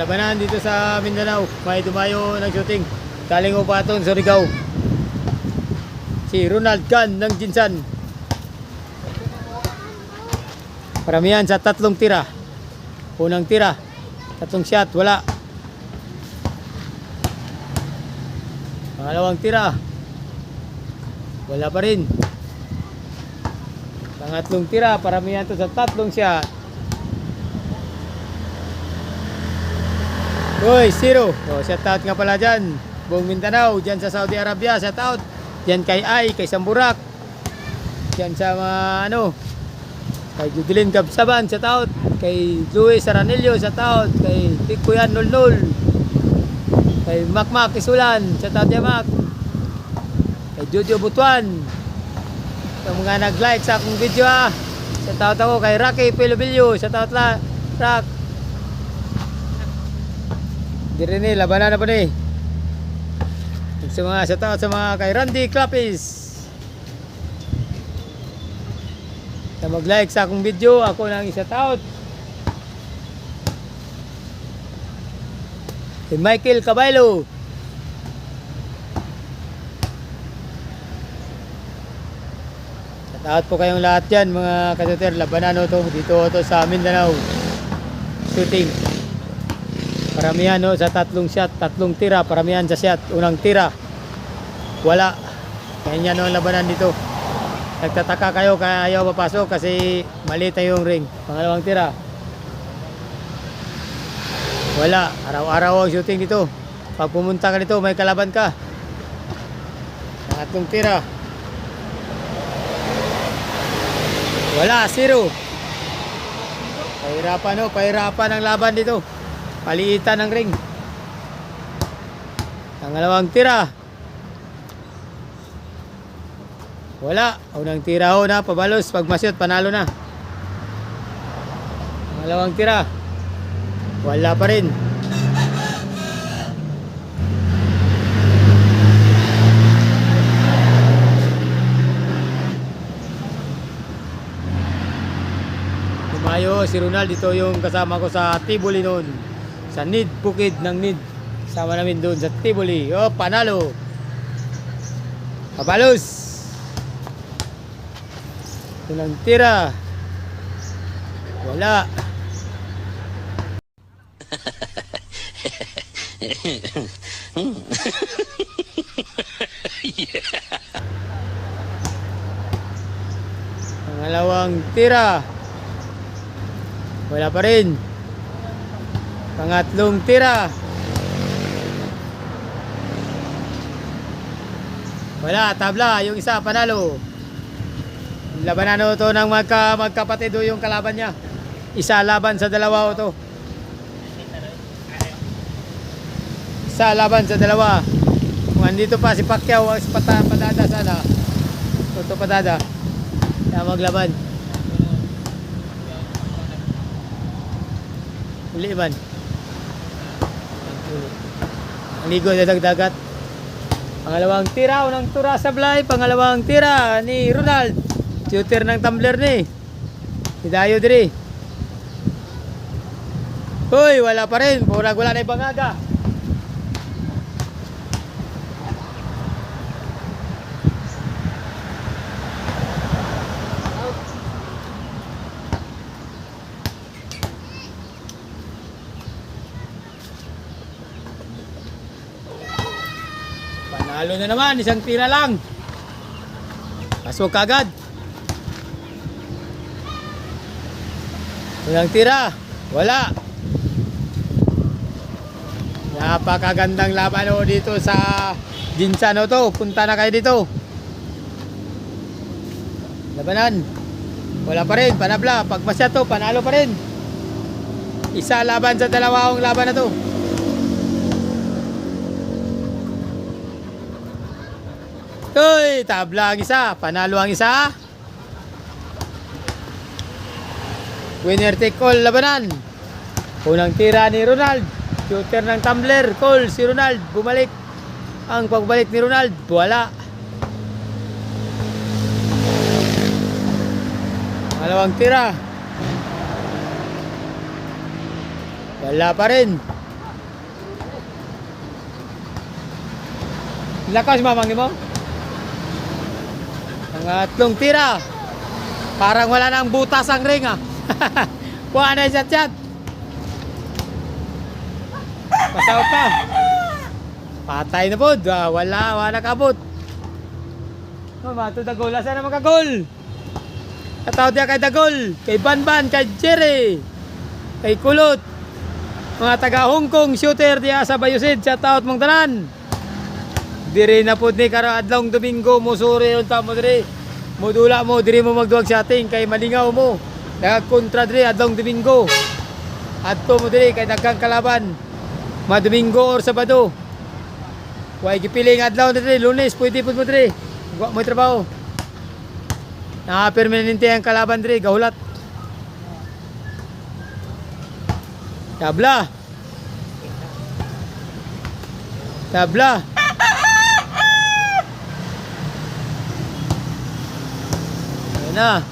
labanan dito sa Mindanao. May dumayo ng shooting. Galing Upaton, Surigao. Si Ronald Gan ng Jinsan. Paramihan sa 3 tira. Unang tira, 3 shot, wala. Pangalawang tira, wala pa rin. Pangatlong tira, paramihan to sa 3 shot. Uy, 0. Shout out nga pala dyan. Buong Mindanao, dyan sa Saudi Arabia, shout out. Dyan kay Ay, kay Samburak. Dyan sa mga kay Judelin Gabsaban, shout out. Kay Luis Aranillo, shout out. Kay Tikuyan Nulnul. Kay Makmak Isulan, shout out niya Mak. Kay Jojo Butuan. Sa mga nag-like sa akong video shout out ako kay Rocky Pilobilyo, shout out la Rock. Di rin labanan na pa ni. Sa mga shout out sa mga kay Randy Clapis. Na mag-like sa akong video, ako nang i-shout out. Si Michael Caballo. Shout out po kayong lahat dyan mga kasuter. Labanan to dito sa Mindanao. Shooting. Paramihan sa 3 shot, 3 tira. Paramihan sa shot. Unang tira, wala. Kaya ang labanan dito. Nagtataka kayo kaya ayaw papasok kasi maliit na yung ring. Pangalawang tira, wala. Araw-araw ang shooting dito. Pag pumunta ka dito, may kalaban ka. Pangatlong tira, wala, 0. Pahirapan ang laban dito. Paliitan ng ring. Pangalawang tira, wala. Unang tira na, pabalos. Pag masyot, panalo na. Pangalawang tira, wala pa rin. Tumayo si Ronald. Dito yung kasama ko sa Tibuli noon. Sa Nid, Bukid ng Nid. Sama namin doon sa Tibuli. Panalo. Pabalos. Unang tira, wala. Pangalawang tira, wala pa rin. Pangatlong tira, wala. Tabla, yung isa panalo. Labanan to ng magkapatid yung kalaban niya. Isa laban sa dalawa to. Isa laban sa dalawa. Kung andito pa si Pacquiao, si Padada sana. Toto Padada. Kaya maglaban. Uli man. Ligo sa dagdagat. Pangalawang tira, unang tura sa Blay. Pangalawang tira ni Ronald. Shooter ng tumbler ni. Hidayo diri. Hoy, wala pa rin. Purag wala na ibangaga. Panalo na naman. Isang tira lang. Pasok agad. Unang tira, wala. Napakagandang laban dito sa Jinsan to. Punta na kayo dito. Labanan, wala pa rin, panabla. Pag masya to, panalo pa rin. Isa laban sa dalawang laban na to. Uy, tabla ang isa, panalo ang isa. Winner take all labanan. Unang tira ni Ronald. Shooter ng tumbler. Call si Ronald. Bumalik. Ang pagbalik ni Ronald, wala. Dalawang tira, wala pa rin. Lakas mamangin mo. Pangatlong tira. Parang wala nang butas ang ring ah. Kuha na yung chat. Pasaw pa. Patay na po. Wala kabot. Mato Dagol. Asa na magkagol? Katawad niya kay Dagol. Kay Banban. Kay Jerry. Kay Kulot. Mga taga Hong Kong shooter diya sa Bayusid. Shoutout mong tanan. Diri na po ni karang adlong Domingo musuri unta mo diri. Modula mo diri mo magduwag sa ating kay malingaw mo. Nagkontra diri adlong Domingo. Adto mo diri kay daghang kalaban. Ma Domingo or Sabado. Way gipiling adlaw diri Lunes pwede pud mo diri. Wa mo trabaho. Na permanente ang kalaban diri gahulat. Tabla. Ayan na.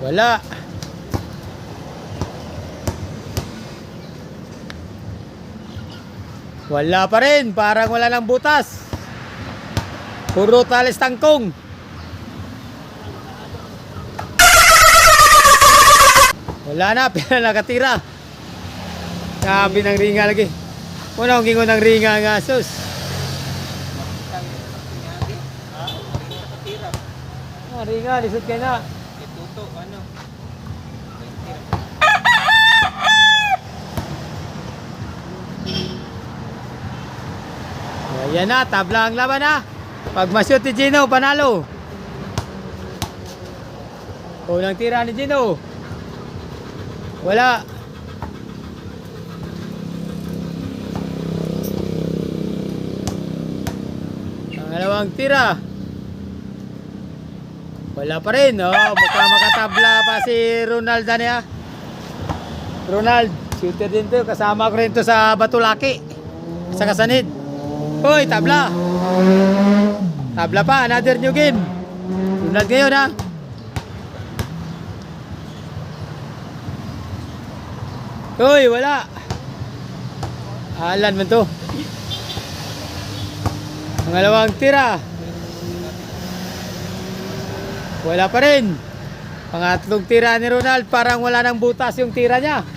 Wala. Wala pa rin. Parang wala ng butas. Puro talis tangkong. Wala na. Pila nakatira. Sabi ng ringa lagi. Una akong gingon ng ringa nga sus. Ringa, lisod kayo na. Ituto, ano? Ayan na, tabla ang laban na. Pag masyot ni Gino, panalo. Unang tira ni Gino. Wala. Pangalawang tira. Wala pa rin. Oh, mukhang makatabla pa si Ronald niya. Ronald, shooter din to. Kasama ko rin to sa Batulaki. Sa Kasanid. Hoy, tabla. Tabla pa, another new game. Ronald ngayon ha. Hoy, wala. Alan man to. Pangalawang tira. Wala pa rin. Pangatlong tira ni Ronald. Parang wala nang butas yung tira niya.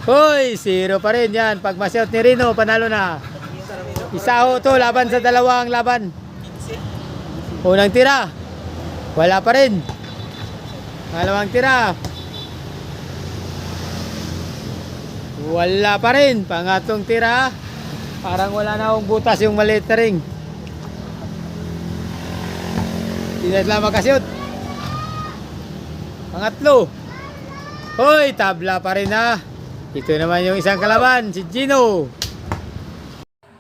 Hoy, 0 pa rin yan. Pag masyot ni Rino, panalo na. Isa ho to, laban sa dalawang laban. Unang tira. Wala pa rin. Pangalawang tira. Wala pa rin. Pangatlong tira. Parang wala na akong butas yung maliit na ring. Hindi na sila makasyot. Pangatlo. Hoy, tabla pa rin ha. Ito naman yung isang kalaban, si Gino.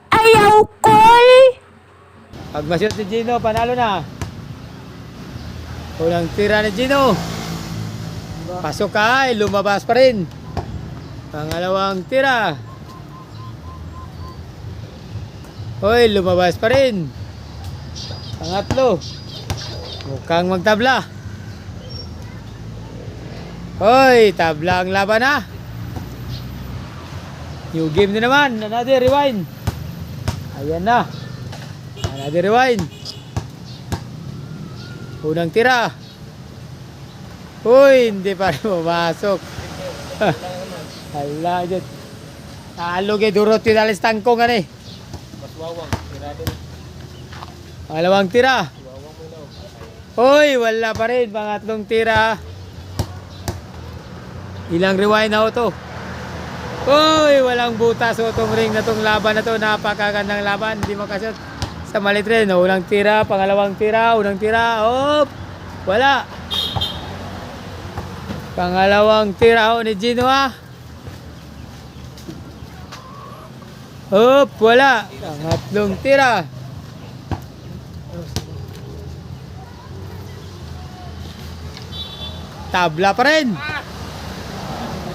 Ayaw call! Pag masyot si Gino, panalo na. Unang tira ni Gino. Pasok ka, lumabas pa rin. Pangalawang tira. Hoy, lumabas pa rin. Pangatlo. Mukhang magtabla. Hoy, tabla ang laban na. New game na naman. Another rewind. Ayan na. Another rewind. Unang tira. Hoy, hindi pa rin pumasok. Hala, dyan. Talo kay Durot yung alis tangkong ano eh. Maswawang, tira din. Pangalawang tira. Hoy, wala pa rin. Pangatlong tira. Ilang rewind na to. Hoy, walang butas o tong ring na tong laban na to. Napakagandang laban. Hindi makasot sa malit rin. Unang tira, pangalawang tira, unang tira. Hop! Wala. Pangalawang tira ni Gino ha. Hop! Wala. Pangatlong tira. Tabla pa rin.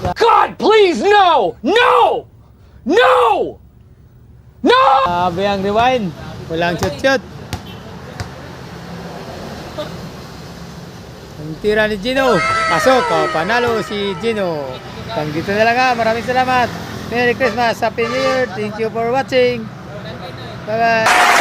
God, please, no! No! No! No! Sabi ang rewind. Walang shoot-shoot. Yung tira ni Gino. Pasok. Oh, panalo si Gino. Hanggang dito na lang ha. Maraming salamat. Merry Christmas. Happy New Year. Thank you for watching. Bye-bye.